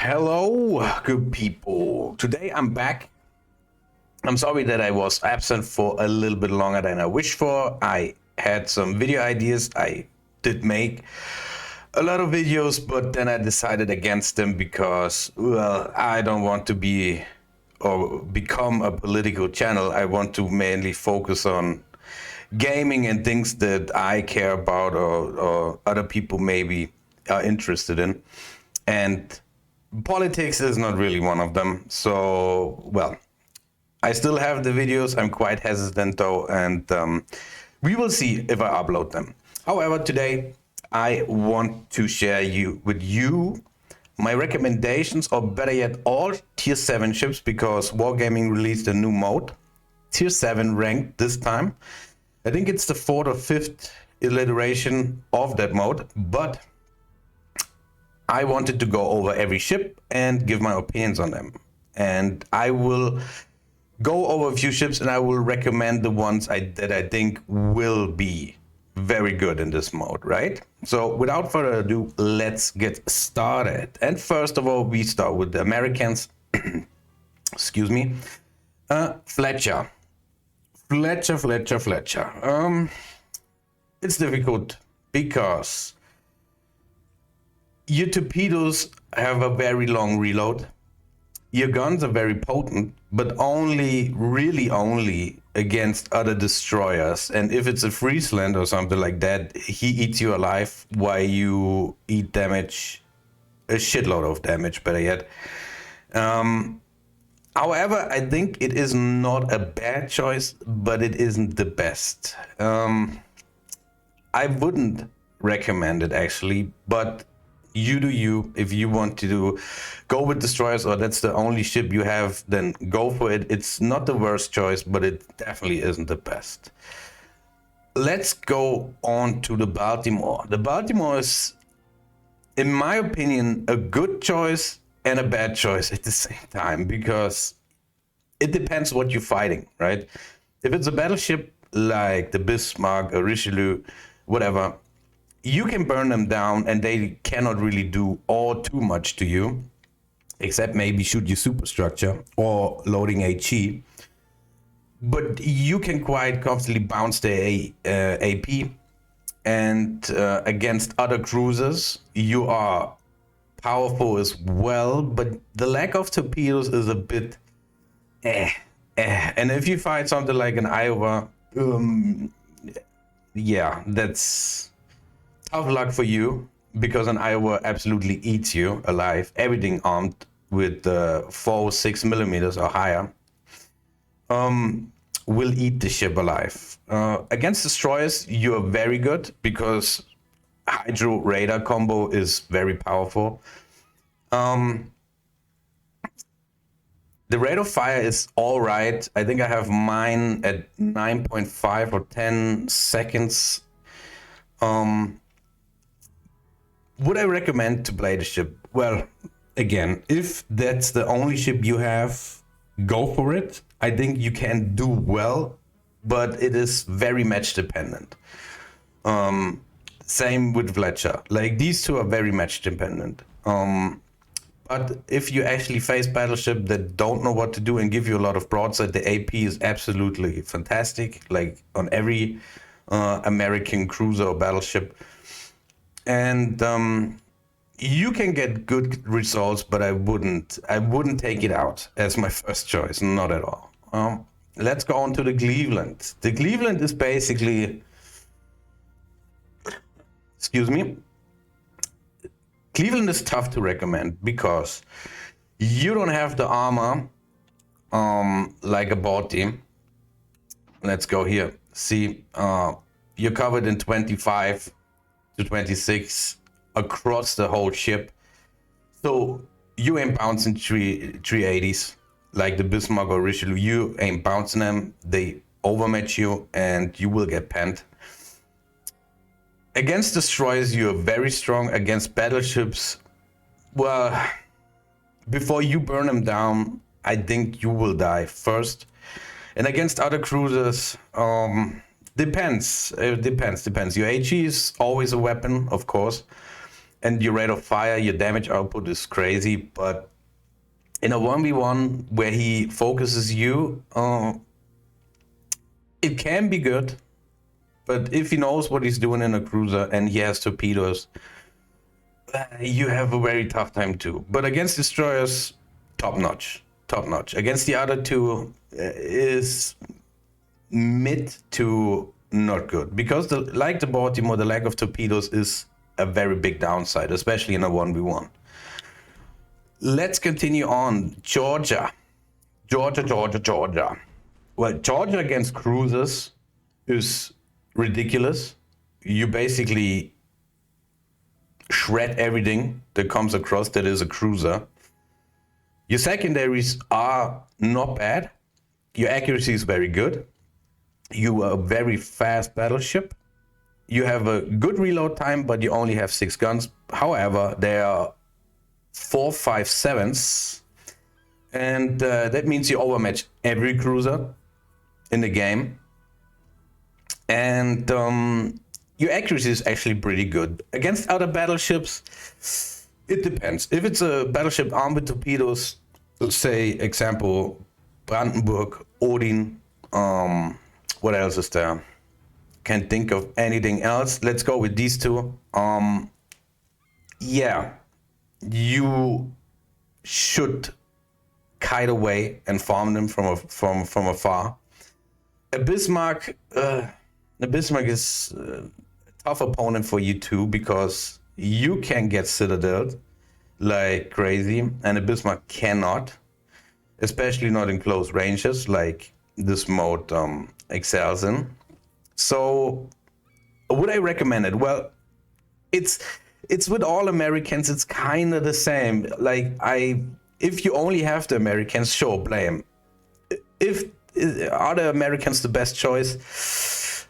Hello, good people. Today I'm back. I'm sorry that I was absent for a little bit longer than I wished for. I had some video ideas. I did make a lot of videos, but then I decided against them because, well, I don't want to be or become a political channel. I want to mainly focus on gaming and things that I care about or other people maybe are interested in. And politics is not really one of them. So, well, I still have the videos. I'm quite hesitant though, and we will see if I upload them. However, today I want to share with you my recommendations, or better yet, all tier 7 ships, because Wargaming released a new mode, tier 7 ranked this time. I think it's the 4th or 5th iteration of that mode, but I wanted to go over every ship and give my opinions on them. And I will go over a few ships and I will recommend the ones that I think will be very good in this mode, right? So without further ado, let's get started. And first of all, we start with the Americans. Excuse me. Fletcher. It's difficult because your torpedoes have a very long reload. Your guns are very potent, but really only against other destroyers. And if it's a Friesland or something like that, he eats you alive while you eat damage, a shitload of damage, better yet. However, I think it is not a bad choice, but it isn't the best. I wouldn't recommend it actually, but you do you. If you want to go with destroyers, or that's the only ship you have, then go for it. It's not the worst choice, but it definitely isn't the best. Let's go on to the Baltimore. The Baltimore is, in my opinion, a good choice and a bad choice at the same time, because it depends what you're fighting, right? If it's a battleship like the Bismarck or Richelieu, whatever, you can burn them down and they cannot really do all too much to you, except maybe shoot your superstructure or loading HE. But you can quite comfortably bounce the AP, and against other cruisers, you are powerful as well, but the lack of torpedoes is a bit And if you fight something like an Iowa, yeah, that's tough luck for you, because an Iowa absolutely eats you alive. Everything armed with 4 6 millimeters or higher will eat the ship alive. Against destroyers, you're very good, because Hydro radar combo is very powerful. The rate of fire is all right. I think I have mine at 9.5 or 10 seconds. Would I recommend to play the ship? Well, again, if that's the only ship you have, go for it. I think you can do well, but it is very match dependent. Same with Fletcher. Like, these two are very match dependent. But if you actually face battleship that don't know what to do and give you a lot of broadside, the AP is absolutely fantastic, like on every American cruiser or battleship. And you can get good results, but I wouldn't take it out as my first choice, not at all. Let's go on to the Cleveland. The Cleveland is basically, excuse me, Cleveland is tough to recommend because you don't have the armor like a board team. Let's go here. See, you're covered in 25 to 26 across the whole ship. So you ain't bouncing 380s like the Bismarck or Richelieu. You ain't bouncing them. They overmatch you and you will get penned. Against destroyers, you're very strong. Against battleships, well, before you burn them down, I think you will die first. And against other cruisers, depends. It depends. Your HE is always a weapon, of course. and your rate of fire, your damage output is crazy. But in a 1v1 where he focuses you, it can be good. But if he knows what he's doing in a cruiser and he has torpedoes, you have a very tough time too. But against destroyers, top notch, top notch. Against the other two is mid to not good, because like the Baltimore, the lack of torpedoes is a very big downside, especially in a 1v1. Let's continue on. Georgia. Well, Georgia against cruisers is ridiculous. You basically shred everything that comes across that is a cruiser. Your secondaries are not bad. Your accuracy is very good. You are a very fast battleship. You have a good reload time, but you only have 6 guns. However, there are 4, 5, 7s, and that means you overmatch every cruiser in the game. And your accuracy is actually pretty good. Against other battleships, it depends. If it's a battleship armed with torpedoes, say, example, Brandenburg, Odin, what else is there? Can't think of anything else. Let's go with these two. Yeah, you should kite away and farm them from afar. A Bismarck is a tough opponent for you too, because you can get citadeled like crazy, and a Bismarck cannot, especially not in close ranges like this mode excels in. So would I recommend it? Well, it's with all Americans, it's kind of the same. Like, if you only have the Americans, sure, play them. Are the Americans the best choice?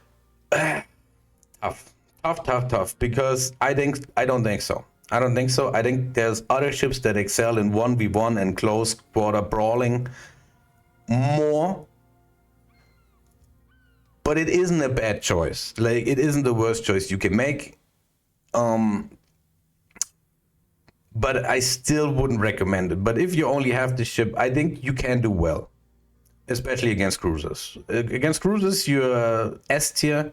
Tough, because I don't think so. I think there's other ships that excel in 1v1 and close quarter brawling more. But it isn't a bad choice. Like, it isn't the worst choice you can make. But I still wouldn't recommend it. But if you only have the ship, I think you can do well, especially against cruisers. Against cruisers, you're S tier.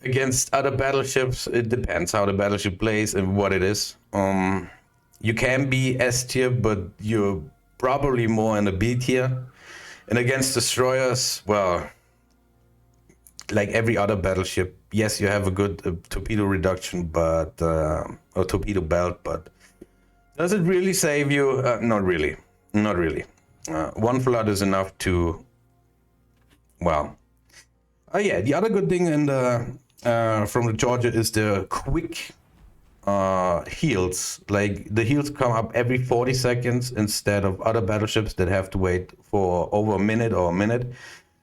Against other battleships, it depends how the battleship plays and what it is. You can be S tier, but you're probably more in the B tier. And against destroyers, well, like every other battleship, yes, you have a good torpedo reduction, but or torpedo belt, but does it really save you? Not really. One flood is enough to, well. Oh yeah, the other good thing in the from the Georgia is the quick heals. Like, the heals come up every 40 seconds instead of other battleships that have to wait for over a minute or a minute.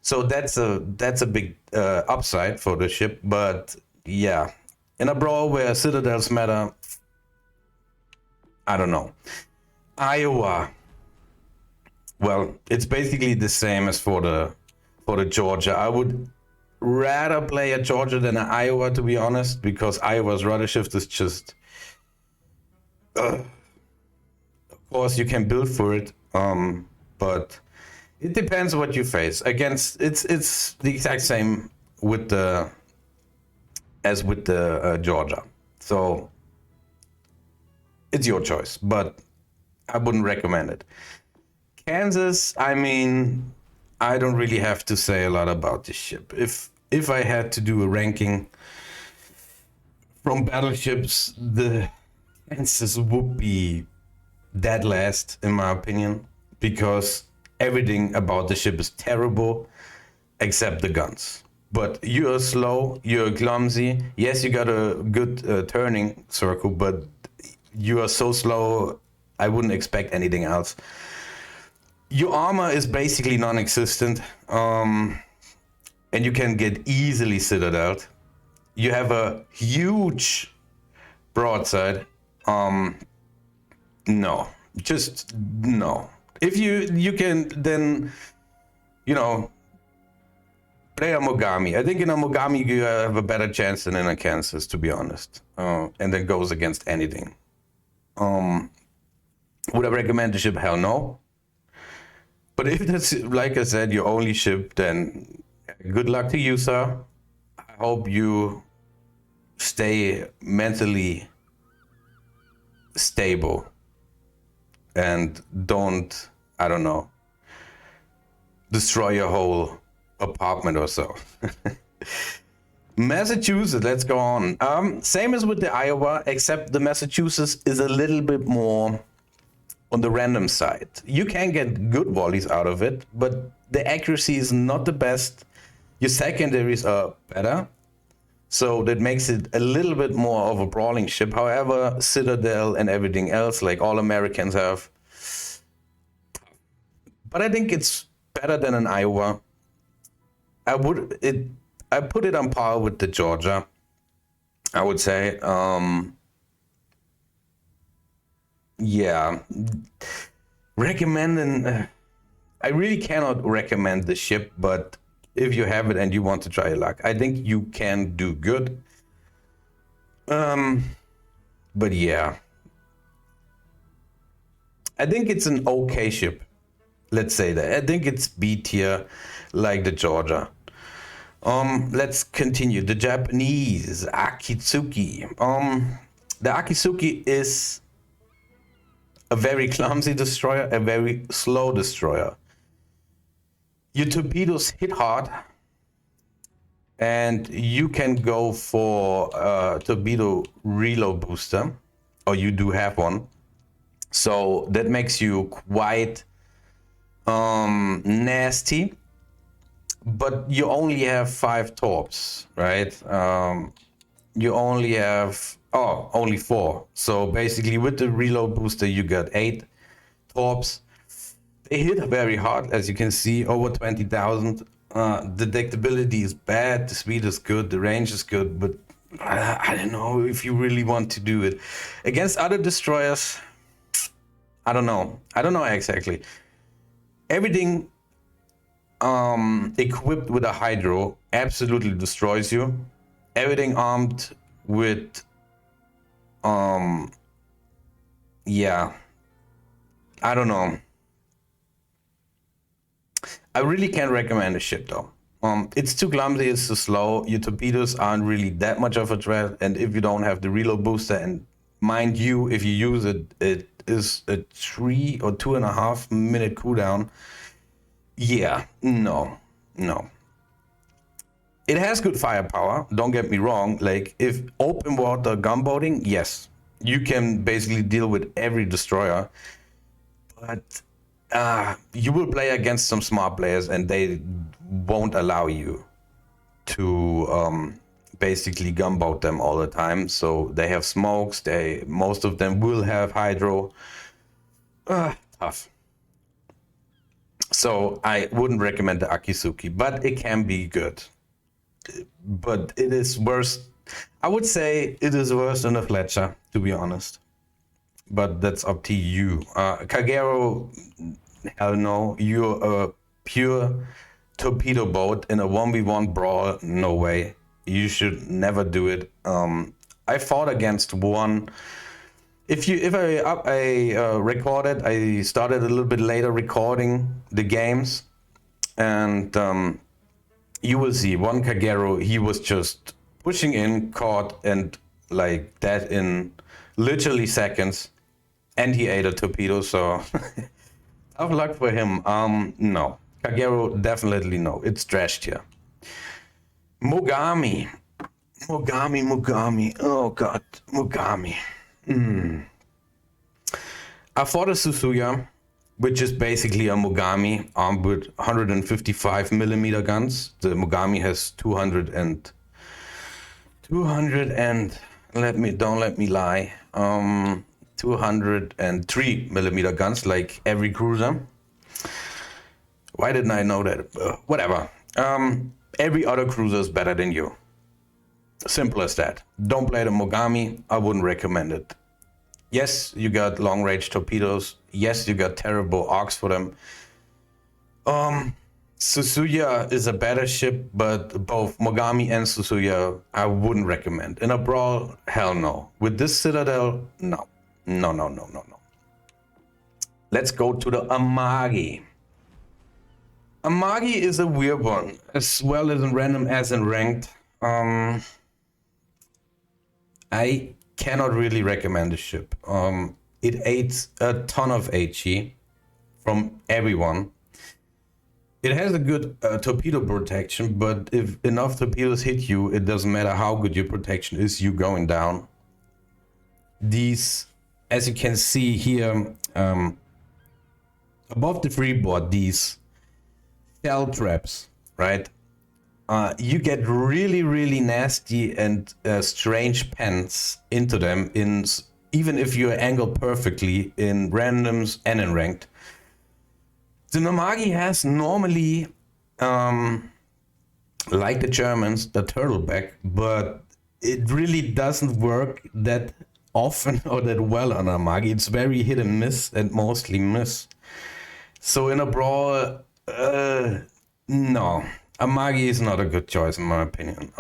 So that's a big upside for the ship. But yeah, in a brawl where citadels matter, I don't know. Iowa. Well, it's basically the same as for the Georgia. I would rather play a Georgia than an Iowa, to be honest, because Iowa's rudder shift is just. Of course, you can build for it, but it depends what you face. Against, it's the exact same with the Georgia. So it's your choice, but I wouldn't recommend it. Kansas, I mean, I don't really have to say a lot about this ship. If I had to do a ranking from battleships, the Kansas would be dead last, in my opinion, because everything about the ship is terrible except the guns. But you're slow, you're clumsy. Yes, you got a good turning circle, but you are so slow, I wouldn't expect anything else. Your armor is basically non-existent, and you can get easily citadeled. You have a huge broadside. No, just no. If you can then, play a Mogami. I think in a Mogami you have a better chance than in a Kansas, to be honest. And that goes against anything. Would I recommend the ship? Hell no. But if that's, like I said, your only ship, then good luck to you, sir. I hope you stay mentally stable and don't, I don't know, destroy your whole apartment or so. Massachusetts, let's go on. Same as with the Iowa, except the Massachusetts is a little bit more on the random side. You can get good volleys out of it, but the accuracy is not the best. Your secondaries are better, so that makes it a little bit more of a brawling ship. However, Citadel and everything else, like all Americans have. But I think it's better than an Iowa. I put it on par with the Georgia, I would say. Yeah, recommending. I really cannot recommend the ship, but if you have it and you want to try your luck, I think you can do good. But yeah, I think it's an okay ship. Let's say that. I think it's B tier, like the Georgia. Let's continue. The Japanese Akitsuki. The Akitsuki is a very clumsy destroyer, a very slow destroyer. Your torpedoes hit hard, and you can go for a torpedo reload booster, or you do have one. So that makes you quite nasty. But you only have 5 torps, right? You only have only 4. So basically, with the reload booster, you got 8 torps. They hit very hard, as you can see, over 20,000. The detectability is bad, the speed is good, the range is good, but I don't know if you really want to do it against other destroyers. I don't know exactly. Everything equipped with a hydro absolutely destroys you. Everything armed with yeah, I don't know. I really can't recommend a ship though. It's too clumsy, it's too slow. Your torpedoes aren't really that much of a threat, and if you don't have the reload booster, and mind you, if you use it, it is a 3 or 2.5 minute cooldown. Yeah, no. It has good firepower, don't get me wrong. Like, if open water gunboating, yes, you can basically deal with every destroyer. But you will play against some smart players, and they won't allow you to basically gunboat them all the time. So they have smokes, most of them will have hydro. Tough. So I wouldn't recommend the Akitsuki, but it can be good. But it is worse. I would say it is worse than a Fletcher, to be honest. But that's up to you. Kagero, hell no. You're a pure torpedo boat in a 1v1 brawl. No way. You should never do it. I fought against one. If I recorded, I started a little bit later recording the games, and you will see one Kagero. He was just pushing in, caught, and like that in literally seconds, and he ate a torpedo. So tough luck for him. No, Kagero definitely no. It's trashed here. Mogami. Oh God, Mogami. I fought a Susuya, which is basically a Mogami armed with 155 millimeter guns. The Mogami has 200 and don't let me lie, 203 millimeter guns, like every cruiser. Why didn't I know that? Whatever. Every other cruiser is better than you. Simple as that. Don't play the Mogami. I wouldn't recommend it. Yes, you got long-range torpedoes. Yes, you got terrible arcs for them. Susuya is a better ship, but both Mogami and Susuya I wouldn't recommend. In a brawl, hell no. With this Citadel, no. No, no, no, no, no. Let's go to the Amagi. Amagi is a weird one, as well as in random as in ranked. I cannot really recommend the ship. It aids a ton of HE from everyone. It has a good torpedo protection, but if enough torpedoes hit you, it doesn't matter how good your protection is, you going down. These, as you can see here, above the freeboard, these shell traps, right? You get really, really nasty and strange pens into them, even if you angle perfectly in randoms and in ranked. The Namagi has normally, like the Germans, the turtleback, but it really doesn't work that often or that well on Namagi. It's very hit and miss and mostly miss. So in a brawl, no. Amagi is not a good choice in my opinion.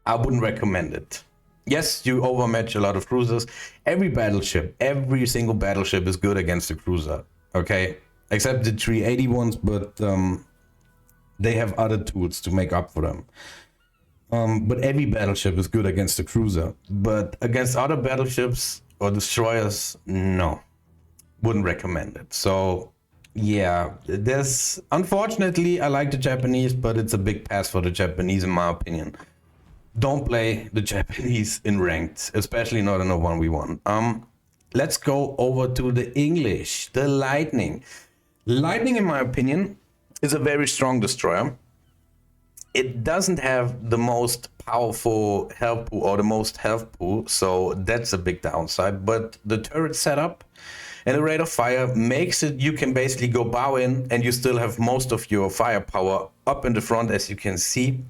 I wouldn't recommend it. Yes, you overmatch a lot of cruisers. Every single battleship is good against a cruiser. Okay, except the 380 ones, but they have other tools to make up for them. But every battleship is good against a cruiser. But against other battleships or destroyers, no. Wouldn't recommend it. So yeah, unfortunately I like the Japanese, but it's a big pass for the Japanese in my opinion. Don't play the Japanese in ranked, especially not in a 1v1. Let's go over to the English, the Lightning. Lightning, in my opinion, is a very strong destroyer. It doesn't have the most powerful health pool or the most health pool, so that's a big downside. But the turret setup and the rate of fire makes it you can basically go bow in and you still have most of your firepower up in the front, as you can see.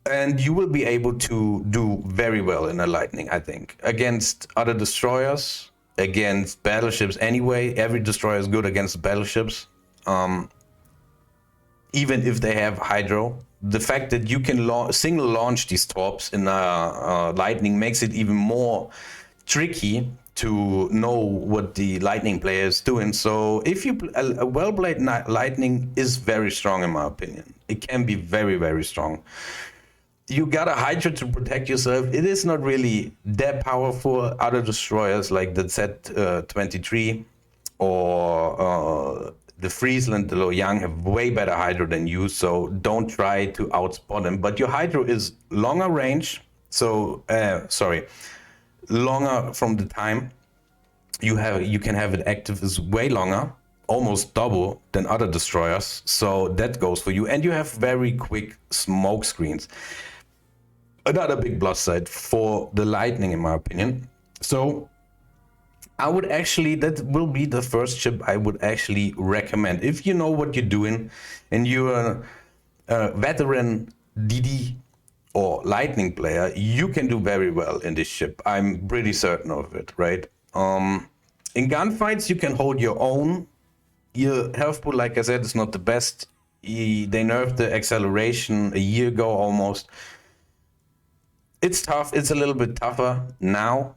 And you will be able to do very well in a Lightning, I think, against other destroyers, against battleships anyway. Every destroyer is good against battleships, even if they have Hydro. The fact that you can single launch these torps in a Lightning makes it even more tricky to know what the Lightning player is doing. So if you a well-played Lightning is very strong in my opinion. It can be very, very strong. You got a Hydra to protect yourself. It is not really that powerful. Other destroyers like the Z-23 or the Friesland, the Loyang have way better Hydra than you, so don't try to outspot them. But your Hydra is longer range, so longer from the time you can have it active is way longer, almost double than other destroyers. So that goes for you, and you have very quick smoke screens. Another big plus side for the Lightning, in my opinion. So I would actually, that will be the first ship I would actually recommend. If you know what you're doing and you're a veteran DD or Lightning player, you can do very well in this ship. I'm pretty certain of it, right? In gunfights, you can hold your own. Your health pool, like I said, is not the best. They nerfed the acceleration a year ago almost. It's tough. It's a little bit tougher now.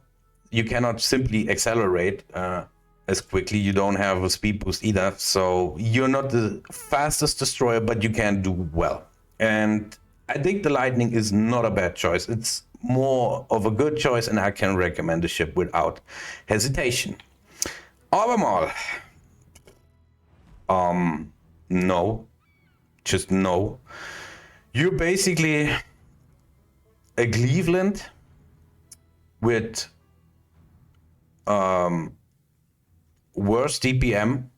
You cannot simply accelerate as quickly. You don't have a speed boost either. So you're not the fastest destroyer, but you can do well. And I think the Lightning is not a bad choice. It's more of a good choice, and I can recommend the ship without hesitation. Albemarle. No. Just no. You're basically a Cleveland with worse DPM.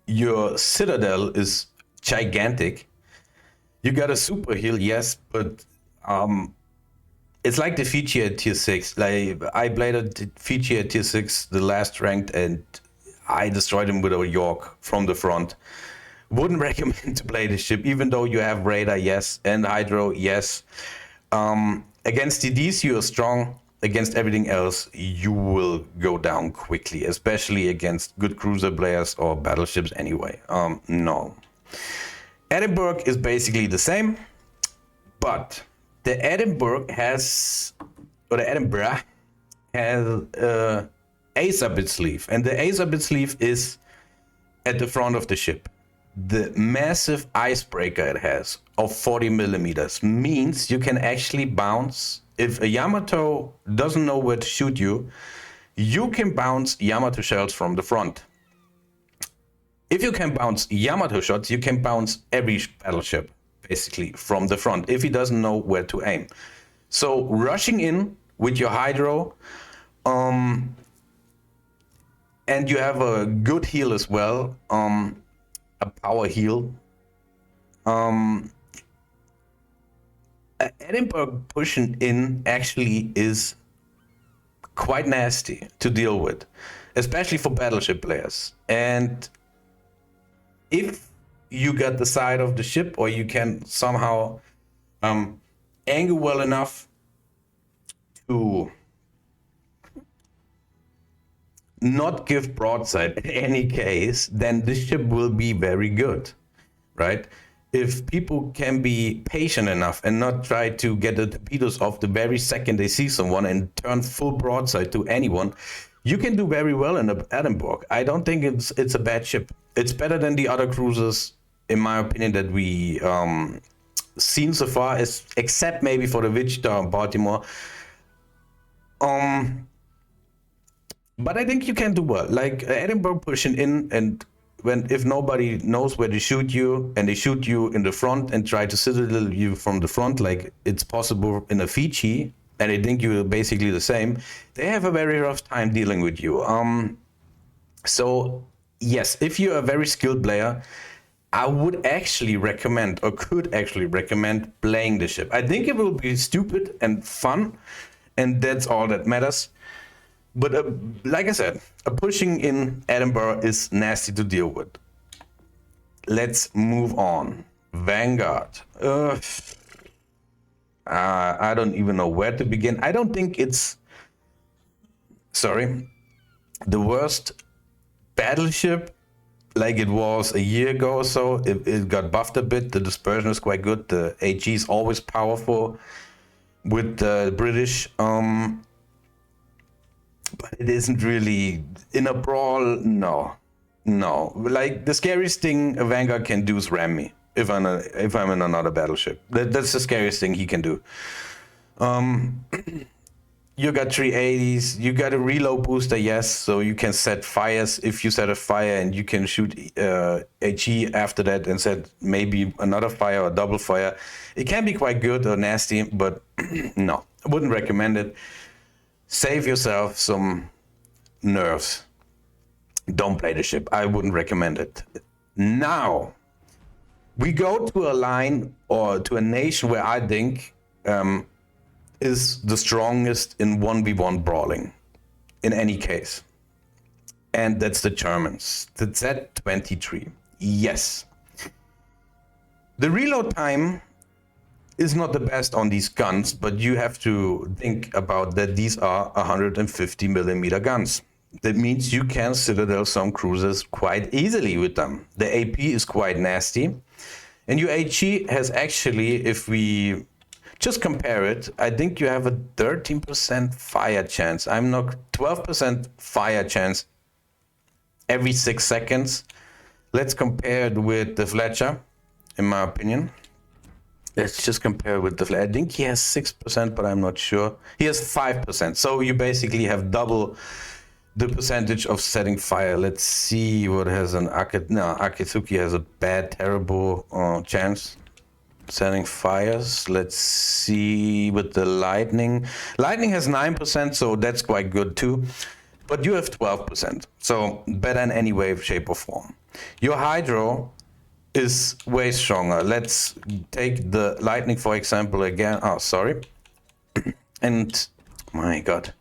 Your Citadel is gigantic. You got a super heal, yes, but it's like the Fiji at tier 6. Like I played a Fiji at tier 6, the last ranked, and I destroyed him with a York from the front. Wouldn't recommend to play this ship, even though you have Radar, yes, and Hydro, yes. Against DDs, you are strong. against everything else, you will go down quickly, especially against good cruiser players or battleships anyway. No. Edinburgh is basically the same, but the Edinburgh has ace up its sleeve, and the ace up its sleeve is at the front of the ship. The massive icebreaker it has of 40 millimeters means you can actually bounce. If a Yamato doesn't know where to shoot you, you can bounce Yamato shells from the front. If you can bounce Yamato shots, you can bounce every battleship basically from the front if he doesn't know where to aim. So rushing in with your hydro, and you have a good heal as well, a power heal. Edinburgh pushing in actually is quite nasty to deal with, especially for battleship players. And if you get the side of the ship, or you can somehow angle well enough to not give broadside in any case, then this ship will be very good, right? If people can be patient enough and not try to get the torpedoes off the very second they see someone and turn full broadside to anyone, you can do very well in the Edinburgh. I don't think it's a bad ship. It's better than the other cruisers, in my opinion, that we seen so far, except maybe for the Wichita and Baltimore. But I think you can do well. Like Edinburgh pushing in, and if nobody knows where to shoot you, and they shoot you in the front and try to citadel you from the front, like it's possible in a Fiji, and they think you're basically the same, they have a very rough time dealing with you. So yes, if you're a very skilled player, I would actually recommend, or could actually recommend, playing the ship. I think it will be stupid and fun, and that's all that matters. But like I said, a pushing in Edinburgh is nasty to deal with. Let's move on. Vanguard. I don't even know where to begin. I don't think it's, the worst battleship like it was a year ago or so. It got buffed a bit. The dispersion is quite good. The AG is always powerful with the British. But it isn't really in a brawl. No. Like the scariest thing a Vanguard can do is ram me if I'm in another battleship. That's the scariest thing he can do. You got 380s. You got a reload booster, yes, so you can set fires. If you set a fire and you can shoot HE after that and set maybe another fire or double fire, it can be quite good or nasty. But no, I wouldn't recommend it. Save yourself some nerves. Don't play the ship. I wouldn't recommend it. Now, we go to a line or to a nation where I think is the strongest in 1v1 brawling in any case. And that's the Germans. The Z-23. Yes. The reload time is not the best on these guns, but you have to think about that these are 150 millimeter guns. That means you can citadel some cruisers quite easily with them. The AP is quite nasty. And your HE has actually, if we just compare it, I think you have a 13% fire chance. 12% fire chance every 6 seconds. Let's compare it with the Fletcher, in my opinion. Let's just compare with the Fletcher. I think he has 6%, but I'm not sure. He has 5%. So you basically have double the percentage of setting fire. Let's see what has an Akitsuki has a terrible chance setting fires. Let's see with the Lightning. Lightning has 9%, so that's quite good too. But you have 12%, so better in any way, shape, or form. Your Hydro is way stronger. Let's take the Lightning for example again. Oh, sorry. And my God.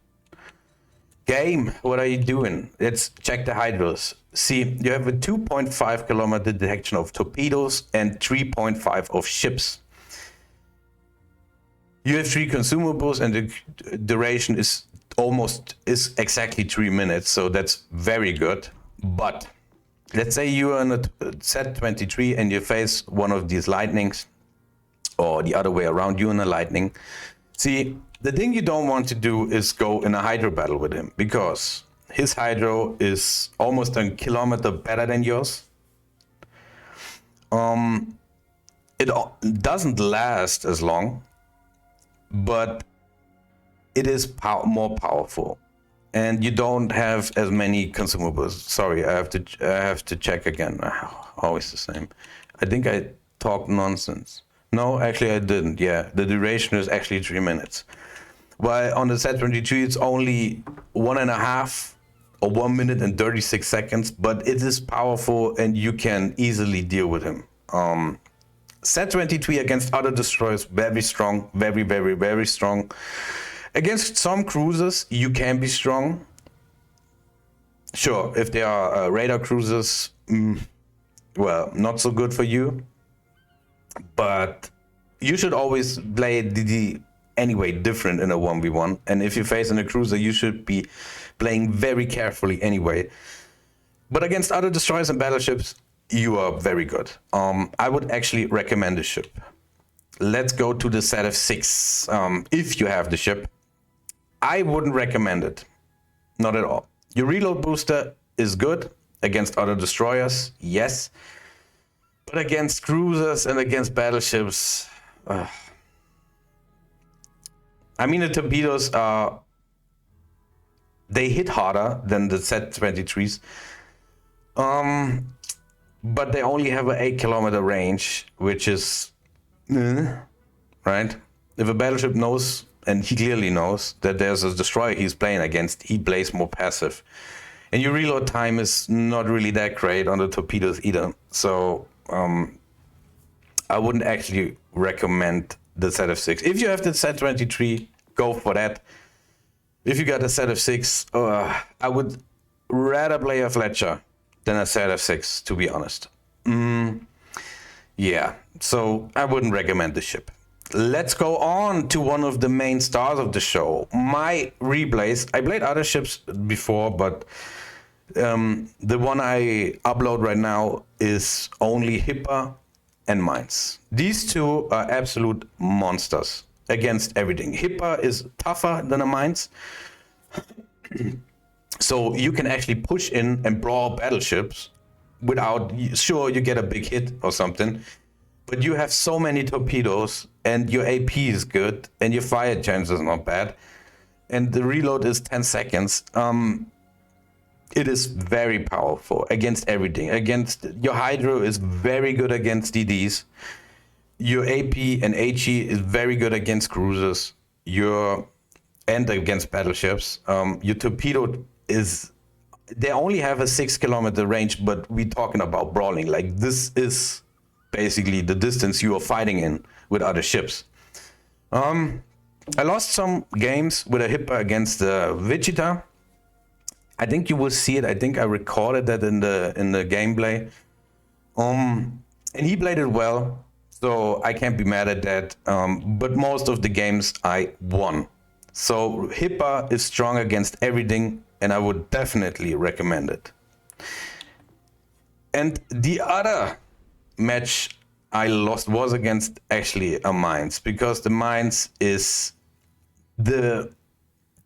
Game, what are you doing? Let's check the Hydros. See, you have a 2.5 kilometer detection of torpedoes and 3.5 of ships. You have 3 consumables, and the duration is exactly 3 minutes, so that's very good. But let's say you are in a set 23 and you face one of these lightnings, or the other way around, you in a lightning. See, the thing you don't want to do is go in a hydro battle with him, because his hydro is almost a kilometer better than yours. It doesn't last as long, but it is more powerful, and you don't have as many consumables. Sorry, I have to check again. Always the same. I think I talked nonsense. No, actually I didn't. Yeah, the duration is actually 3 minutes. While on the set 22 it's only 1.5 or 1 minute and 36 seconds, but it is powerful and you can easily deal with him. Set 23 against other destroyers, very strong, very, very, very strong. Against some cruisers, you can be strong. Sure, if they are radar cruisers, well, not so good for you. But you should always play DD anyway different in a 1v1. And if you face in a cruiser, you should be playing very carefully anyway. But against other destroyers and battleships, you are very good. I would actually recommend the ship. Let's go to the set of 6. If you have the ship, I wouldn't recommend it. Not at all. Your reload booster is good against other destroyers, yes. But against cruisers and against battleships, I mean, the torpedoes are, they hit harder than the set 23s. But they only have an 8-kilometer range, which is, right? If a battleship knows, and he clearly knows, that there's a destroyer he's playing against, he plays more passive. And your reload time is not really that great on the torpedoes either. So I wouldn't actually recommend the set of 6. If you have the set 23, go for that. If you got a set of 6, I would rather play a Fletcher than a set of 6, to be honest. Yeah, so I wouldn't recommend the ship. Let's go on to one of the main stars of the show. My replays. I played other ships before, but the one I upload right now is only Hipper and Mines. These two are absolute monsters against everything. Hipper is tougher than a Mines. So you can actually push in and brawl battleships without, sure, you get a big hit or something, but you have so many torpedoes and your AP is good and your fire chance is not bad and the reload is 10 seconds. It is very powerful against everything. Against your Hydro is very good against DDs. Your AP and HE is very good against cruisers. And against battleships. Your torpedo is, they only have a 6-kilometer range, but we're talking about brawling. Like, this is basically the distance you are fighting in with other ships. I lost some games with a Hipper against Vegeta. I think you will see it. I think I recorded that in the gameplay. And he played it well, so I can't be mad at that. But most of the games I won. So Hipper is strong against everything, and I would definitely recommend it. And the other match I lost was against actually a Mines, because the Mines is the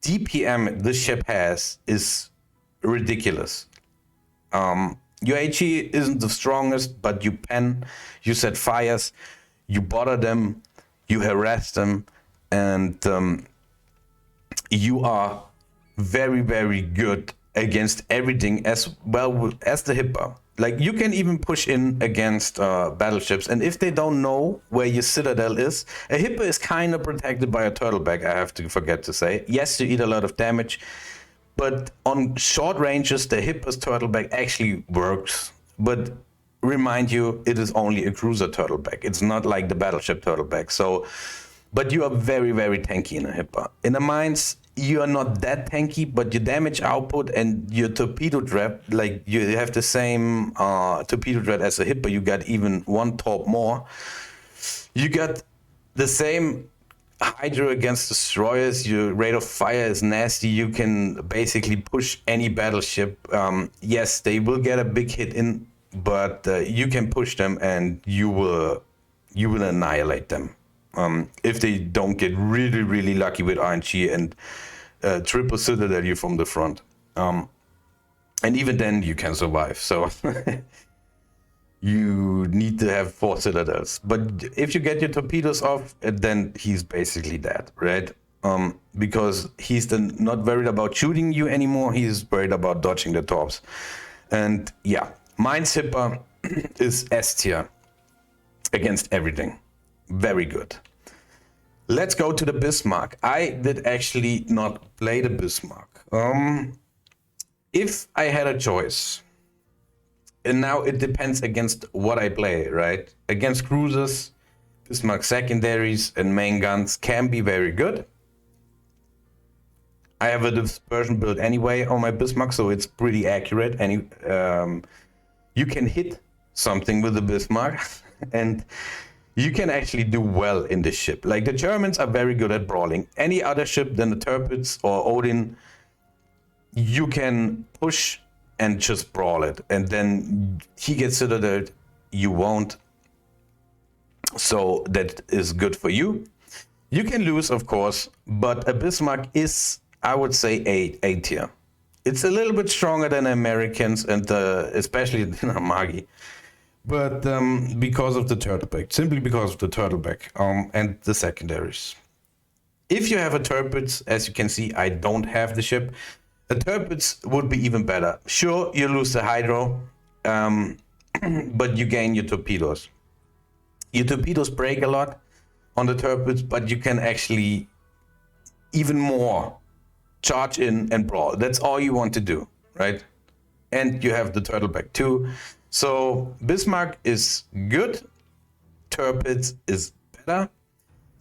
DPM this ship has is ridiculous. Your HE isn't the strongest, but you pen, you set fires, you bother them, you harass them, and you are very, very good against everything as well as the Hipper. Like, you can even push in against battleships, and if they don't know where your citadel is, a Hipper is kind of protected by a turtleback, I have to forget to say. Yes, you eat a lot of damage, but on short ranges, the Hipper's turtleback actually works. But remind you, it is only a cruiser turtleback. It's not like the battleship turtleback. So, but you are very, very tanky in a Hipper. In the Mines, you are not that tanky, but your damage output and your torpedo threat, like you have the same torpedo threat as a Hipper, you got even one torp more. You got the same Hydro against destroyers, your rate of fire is nasty. You can basically push any battleship. Yes, they will get a big hit in, but you can push them and you will annihilate them. If they don't get really, really lucky with RNG and triple citadel you from the front. And even then you can survive. So you need to have 4 citadels. But if you get your torpedoes off, then he's basically dead, right? Because he's not worried about shooting you anymore. He's worried about dodging the torps. And yeah, Minesweeper is S tier against everything. Very good. Let's go to the Bismarck. I did actually not play the Bismarck. If I had a choice, and now it depends against what I play, right? Against cruisers, Bismarck secondaries and main guns can be very good. I have a dispersion build anyway on my Bismarck, so it's pretty accurate. And you can hit something with the Bismarck, and you can actually do well in this ship. Like, the Germans are very good at brawling. Any other ship than the Tirpitz or Odin, you can push and just brawl it, and then he gets citadeled, you won't. So that is good for you. You can lose, of course, but a Bismarck is, I would say, A tier. It's a little bit stronger than Americans, and especially Magi, but because of the turtleback, simply because of the turtleback and the secondaries. If you have a Tirpitz, as you can see, I don't have the ship. The Tirpitz would be even better. Sure, you lose the hydro, but you gain your torpedoes. Your torpedoes break a lot on the Tirpitz, but you can actually even more charge in and brawl. That's all you want to do, right? And you have the turtleback too. So Bismarck is good, Tirpitz is better.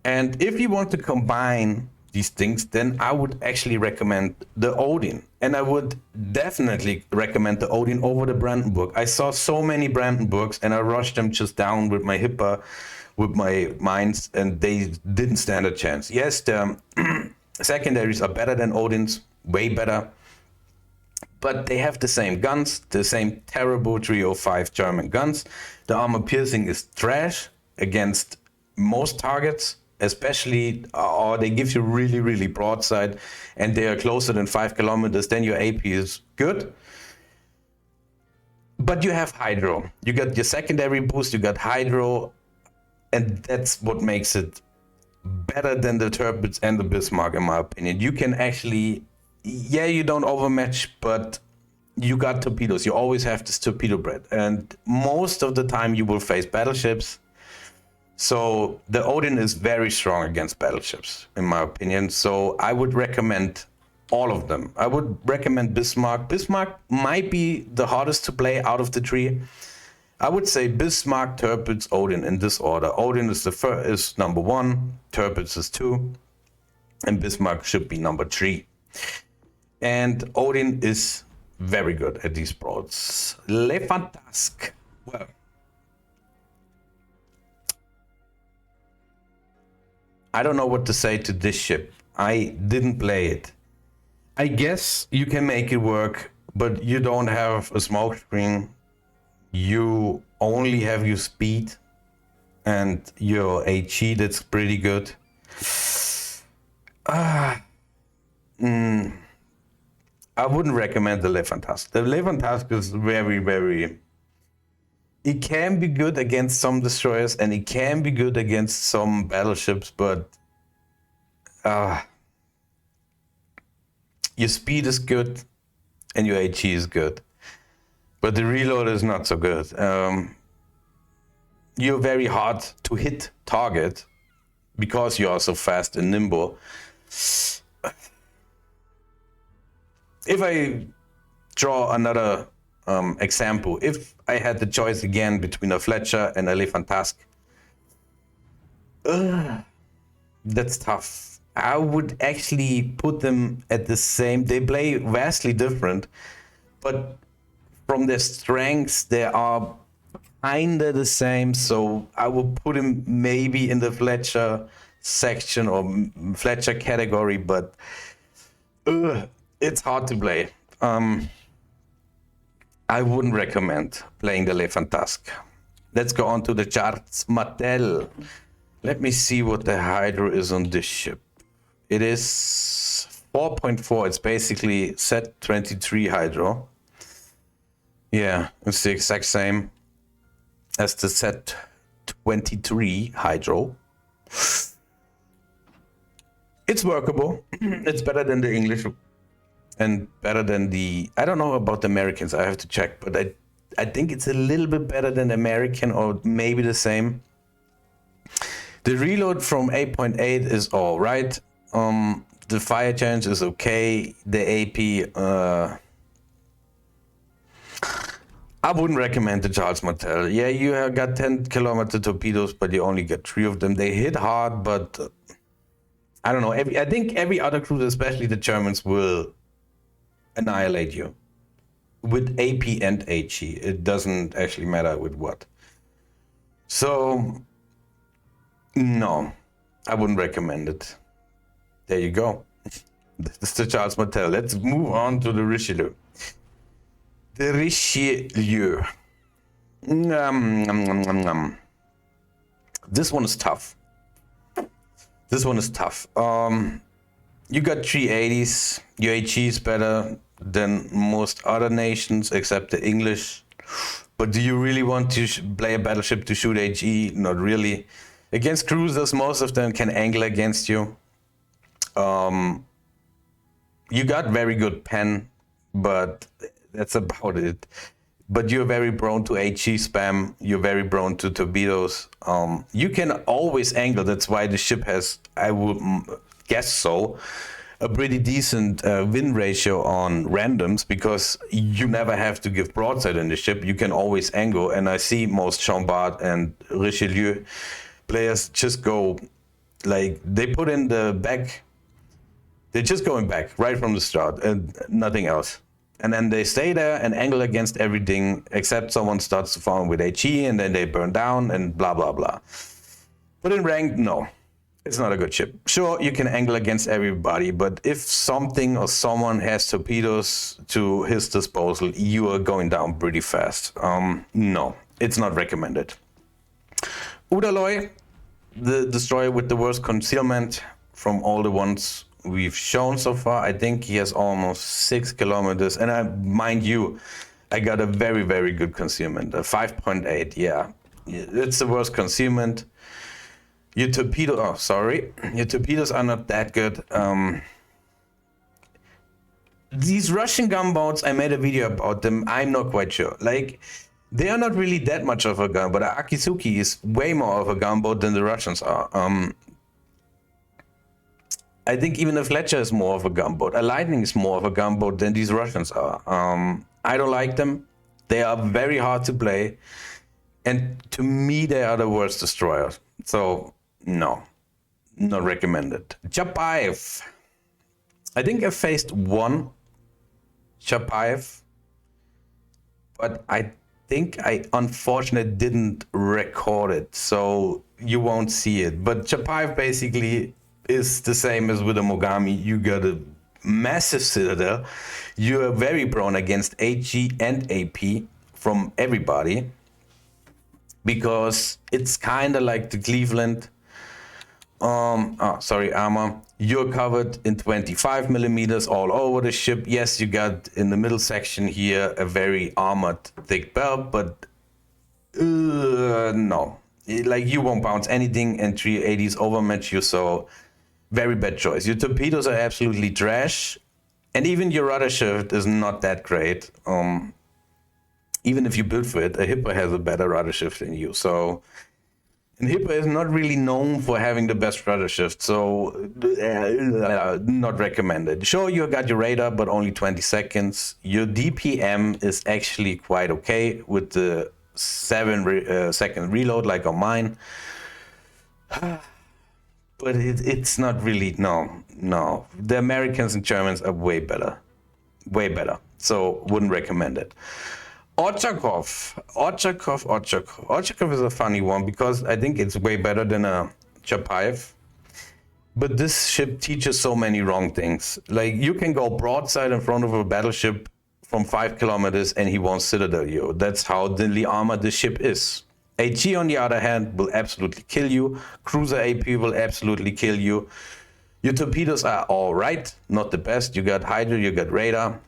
And if you want to combine these things, then I would actually recommend the Odin. And I would definitely recommend the Odin over the Brandenburg. I saw so many Brandenburgs and I rushed them just down with my Hipper, with my mines, and they didn't stand a chance. Yes, the secondaries are better than Odin's, way better. But they have the same guns, the same terrible 305 German guns. The armor piercing is trash against most targets, especially, or they give you really, really broadside, and they are closer than 5 kilometers, then your AP is good. But you have hydro. You got your secondary boost, you got hydro, and that's what makes it better than the Tirpitz and the Bismarck, in my opinion. You can actually, yeah, you don't overmatch, but you got torpedoes. You always have this torpedo bread, and most of the time you will face battleships. So the Odin is very strong against battleships, in my opinion. So I would recommend all of them. I would recommend Bismarck. Bismarck might be the hardest to play out of the three. I would say Bismarck, Tirpitz, Odin in this order. Odin is number 1, Tirpitz is 2, and Bismarck should be number 3. And Odin is very good at these brawls. Le Fantasque. Well, I don't know what to say to this ship. I didn't play it. I guess you can make it work, but you don't have a smoke screen. You only have your speed and your HE, that's pretty good. I wouldn't recommend the Le Fantasque. The Le Fantasque is very, very... It can be good against some destroyers and it can be good against some battleships, but your speed is good and your HE is good, but the reload is not so good. You're very hard to hit target because you are so fast and nimble. If I draw another example, if I had the choice again between a Fletcher and a Le Fantasque, that's tough. I would actually put them at the same. They play vastly different, but from their strengths, they are kinda the same. So I would put him maybe in the Fletcher section or Fletcher category, but it's hard to play. I wouldn't recommend playing the Le Fantasque. Let's go on to the Charles Martel. Let me see what the Hydro is on this ship. It is 4.4. It's basically set 23 Hydro. Yeah, it's the exact same as the set 23 Hydro. It's workable. It's better than the English and better than the... I don't know about the Americans. I have to check, but I think it's a little bit better than the American, or maybe the same. The reload from 8.8 is all right. The fire change is okay. The AP, I wouldn't recommend the Charles Martel. Yeah, you have got 10-kilometer torpedoes, but you only get 3 of them. They hit hard, but I don't know. I think every other cruiser, especially the Germans, will annihilate you with AP and HE. It doesn't actually matter with what. So, no, I wouldn't recommend it. There you go. That's the Charles Martel. Let's move on to the Richelieu. The Richelieu. This one is tough. This one is tough. You got 380s. Your HE is better than most other nations except the English. But do you really want to play a battleship to shoot HE? Not really. Against cruisers, most of them can angle against you. You got very good pen, but that's about it. But you're very prone to HE spam. You're very prone to torpedoes. You can always angle. That's why the ship has, I would guess so, a pretty decent win ratio on randoms, because you never have to give broadside in the ship. You can always angle. And I see most Chambard and Richelieu players just go, like, they put in the back. They're just going back right from the start and nothing else. And then they stay there and angle against everything except someone starts to farm with HE, and then they burn down and blah, blah, blah. But in ranked, no, it's not a good ship. Sure, you can angle against everybody, but if something or someone has torpedoes to his disposal, you are going down pretty fast. No, it's not recommended. Udaloy, the destroyer with the worst concealment from all the ones we've shown so far. I think he has almost 6 kilometers, and mind you, I got a very, very good concealment, a 5.8. Yeah, it's the worst concealment. Your torpedoes are not that good. These Russian gunboats, I made a video about them. I'm not quite sure. Like, they are not really that much of a gun, but Akizuki is way more of a gunboat than the Russians are. I think even a Fletcher is more of a gunboat. A Lightning is more of a gunboat than these Russians are. I don't like them. They are very hard to play. And to me, they are the worst destroyers. So, no, not recommended. Chapayev. I think I faced one Chapayev, but I think I unfortunately didn't record it, so you won't see it. But Chapayev basically is the same as with a Mogami. You got a massive citadel. You are very prone against HE and AP from everybody, because it's kind of like the Cleveland armor. You're covered in 25 millimeters all over the ship. Yes, you got in the middle section here a very armored thick belt, but no, like, you won't bounce anything, and 380s overmatch you, so very bad choice. Your torpedoes are absolutely trash, and even your rudder shift is not that great. Even if you build for it, a Hipper has a better rudder shift than you. So, and Hipper is not really known for having the best rudder shift, so not recommended. Sure, you got your radar, but only 20 seconds. Your DPM is actually quite okay with the 7-second reload, like on mine. But it's not really, no. The Americans and Germans are way better. So wouldn't recommend it. Ochakov is a funny one, because I think it's way better than a Chapayev. But this ship teaches so many wrong things. Like, you can go broadside in front of a battleship from 5 kilometers and he won't citadel you. That's how thinly armored the ship is. HE, on the other hand, will absolutely kill you. Cruiser AP will absolutely kill you. Your torpedoes are all right, not the best. You got Hydro, you got radar.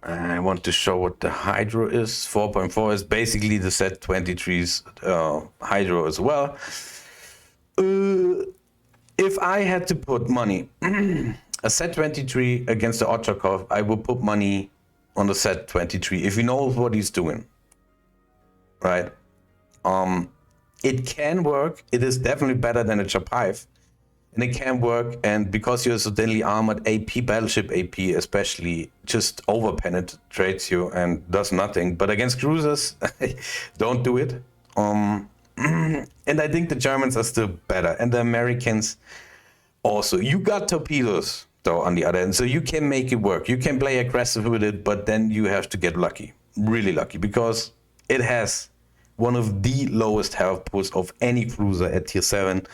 I want to show what the Hydro is. 4.4 is basically the set 23's Hydro as well. If I had to put money, a set 23 against the Ochakov, I would put money on the set 23 if he knows what he's doing. Right? It can work. It is definitely better than a Chapayev. And it can work, and because you're so thinly armored, AP, battleship AP especially, just over penetrates you and does nothing. But against cruisers, don't do it. And I think the Germans are still better, and the Americans also. You got torpedoes, though, on the other end, so you can make it work. You can play aggressive with it, but then you have to get lucky, really lucky, because it has one of the lowest health pools of any cruiser at tier 7.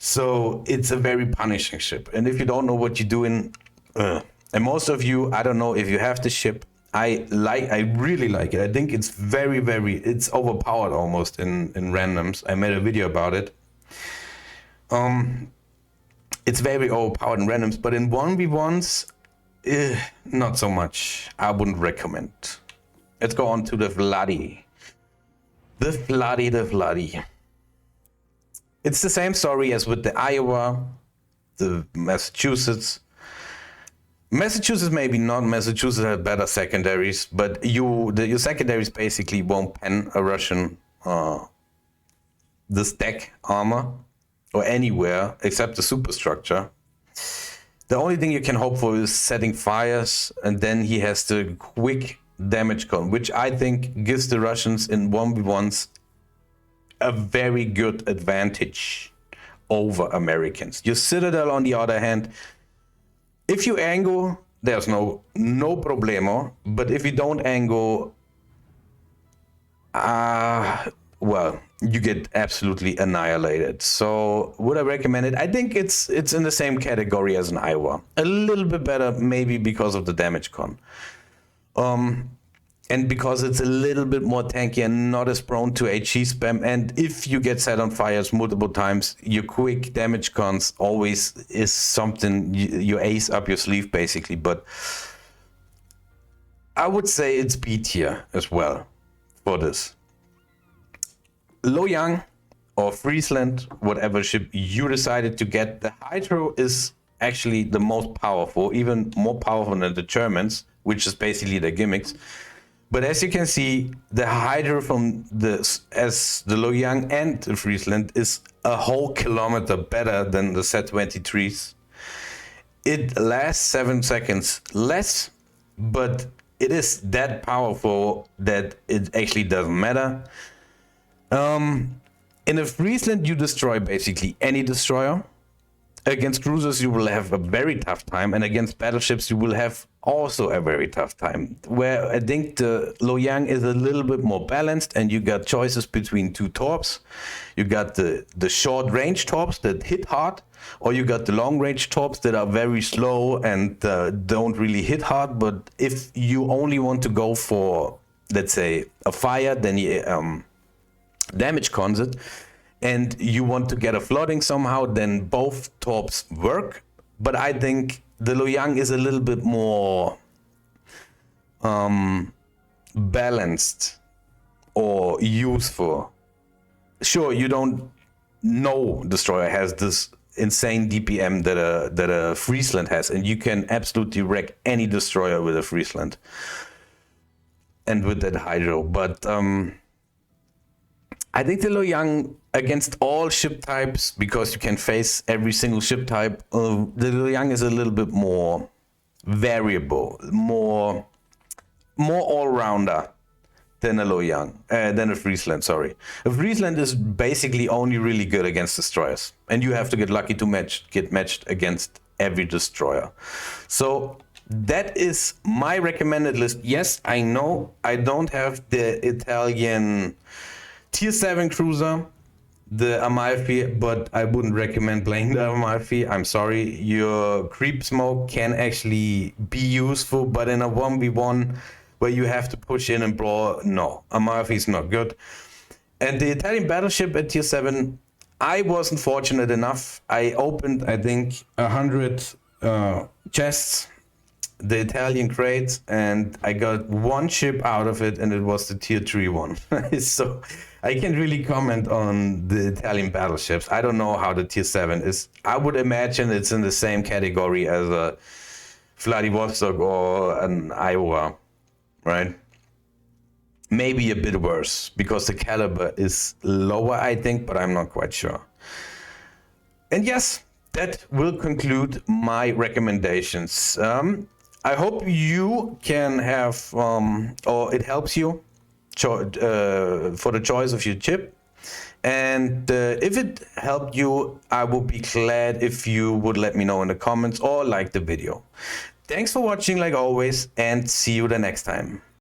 So it's a very punishing ship. And if you don't know what you're doing, and most of you, I don't know if you have the ship, I really like it. I think it's it's overpowered almost in randoms. I made a video about it. It's very overpowered in randoms, but in 1v1s, not so much. I wouldn't recommend. Let's go on to the Vladi. The Vladi. It's the same story as with the Iowa, the Massachusetts. Massachusetts maybe not. Massachusetts has better secondaries, but your secondaries basically won't pen a Russian the stack armor or anywhere except the superstructure. The only thing you can hope for is setting fires, and then he has the quick damage con, which I think gives the Russians in 1v1s a very good advantage over Americans. Your Citadel, on the other hand, if you angle, there's no problemo. But if you don't angle, well, you get absolutely annihilated. So would I recommend it? I think it's in the same category as an Iowa. A little bit better, maybe because of the damage con. And because it's a little bit more tanky and not as prone to HE spam. And if you get set on fires multiple times, your quick damage cons always is something you ace up your sleeve, basically. But I would say it's B tier as well for this. Loyang or Friesland, whatever ship you decided to get, the Hydro is actually the most powerful, even more powerful than the Germans, which is basically their gimmicks. But as you can see, the Hydro from the Loyang and the Friesland is a whole kilometer better than the set 23s. It lasts 7 seconds less, but it is that powerful that it actually doesn't matter. In a Friesland, you destroy basically any destroyer. Against cruisers, you will have a very tough time, and against battleships, you will have also a very tough time. Where I think the Loyang is a little bit more balanced, and you got choices between two torps. You got the short range torps that hit hard, or you got the long range torps that are very slow and don't really hit hard. But if you only want to go for, let's say, a fire, then you damage cons it, and you want to get a flooding somehow, then both torps work. But I think the Loyang is a little bit more balanced or useful. Sure, you don't know destroyer has this insane DPM that a Friesland has, and you can absolutely wreck any destroyer with a Friesland and with that Hydro. But I think the Loyang against all ship types, because you can face every single ship type, the Loyang is a little bit more variable, more all-rounder than a Loyang, than a Friesland, sorry. A Friesland is basically only really good against destroyers, and you have to get lucky to get matched against every destroyer. So that is my recommended list. Yes, I know I don't have the Italian Tier 7 cruiser, the Amalfi, but I wouldn't recommend playing the Amalfi. I'm sorry. Your creep smoke can actually be useful, but in a 1v1 where you have to push in and brawl, no, Amalfi is not good. And the Italian battleship at tier 7, I wasn't fortunate enough. I opened, I think, 100 chests, the Italian crates, and I got one ship out of it, and it was the tier 3 one. So I can't really comment on the Italian battleships. I don't know how the tier 7 is. I would imagine it's in the same category as a Vladivostok or an Iowa, right? Maybe a bit worse because the caliber is lower, I think, but I'm not quite sure. And yes, that will conclude my recommendations. I hope you can have, or it helps you for the choice of your chip. And if it helped you, I would be glad if you would let me know in the comments or like the video. Thanks for watching like always, and see you the next time.